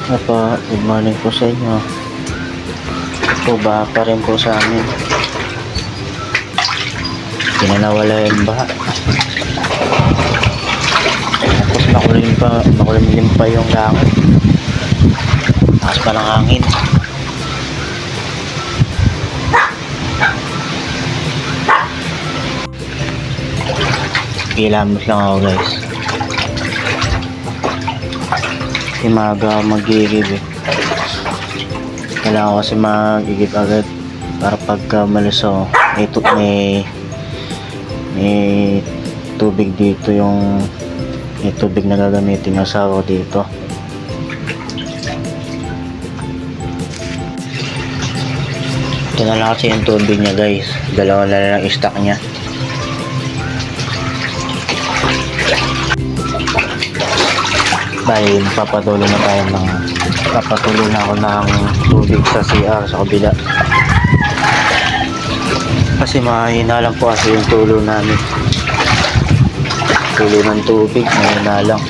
Good morning po sa inyo. Ito baha pa rin po sa amin. Hindi na nawala yung baha. Tapos makulimlim pa yung langit. Taas pa ng hangin. Kilamos lang ako, guys. Kasi maaga mag-iigib eh. Kailangan ko kasi mag-igib agad para pagka malis ako may tubig dito, may tubig na gagamitin ng asawa ko dito. Ito na lang kasi yung tubig niya, guys. Dalawa na lang stock niya. Dahil papatuloy na ako ng tubig sa CR sa kabila. Kasi mahina lang po kasi yung tulo namin. Tulo ng tubig, mahina lang.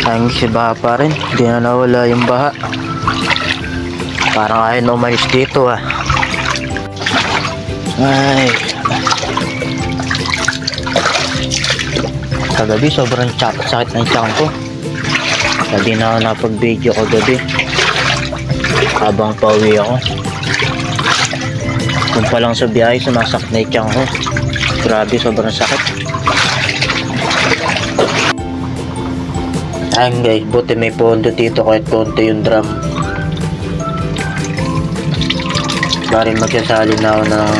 Ayun si baha pa rin. Hindi na nawala yung baha. Parang ayaw na umalis dito ah. Ay. Kagabi sobrang sakit ng tiyan ko. Hindi na ako napag-video kagabi habang pauwi ako. Kung pa lang sa biyahe sumasakit na yung tiyan ko. Grabe, sobrang sakit. Ayun guys, buti may pondo dito kahit konti yung drum. Bari magsasali na ako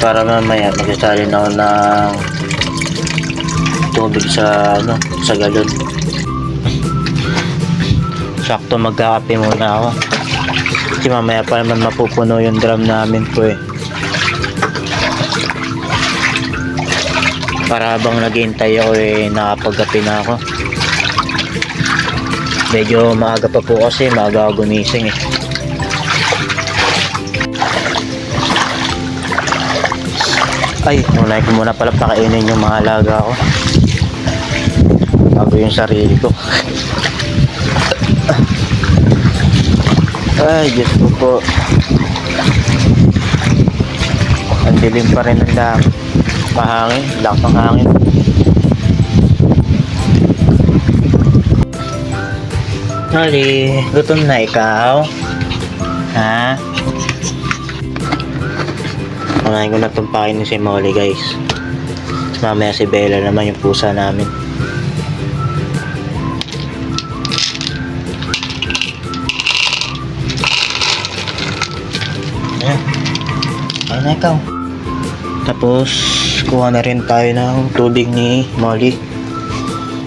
para mamaya magsasali na ako ng tubig sa galon. Sakto magkakape muna ako kasi mamaya pa naman mapupuno yung drum namin po eh. Para habang naghihintay ako eh nakapagkape na ako. Medyo maaga pa po kasi maaga ako gumising eh. Ay, unay ko muna pala pakainin yung mga alaga ko bago yung sarili ko. Ay, Diyos ko po. Ang dilim pa rin ng langit. Mahangin, lakas ng hangin. Molly, gutom na ikaw? Ha? Unahin ko na itong pakainin si Molly, guys. Mamaya si Bella naman yung pusa namin. Ayun na ikaw. Tapos kuha na rin tayo ng tubig ni Molly.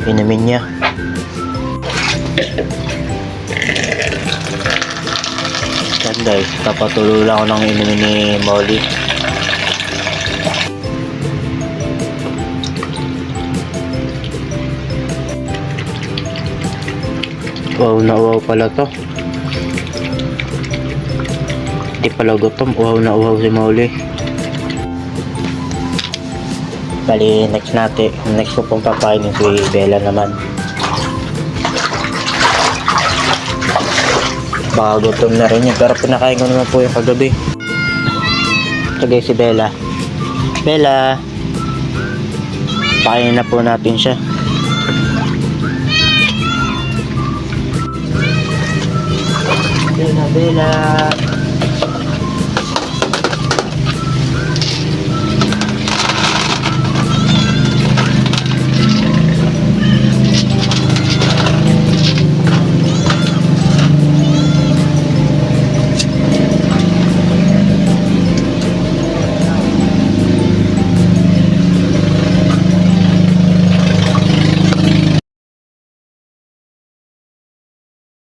Inumin niya. Yan guys, papatuloy lang ako ng inumin ni Molly. Wow na wow pala to. Hindi pala gutom. Wow na wow si Molly. Bali next ko pong papainin si Bella naman. Baka gutom na rin yun, pero pinakain ko naman po yung kagabi. Ito guys si Bella. Bella, pakainin na po natin siya. Bella, Bella.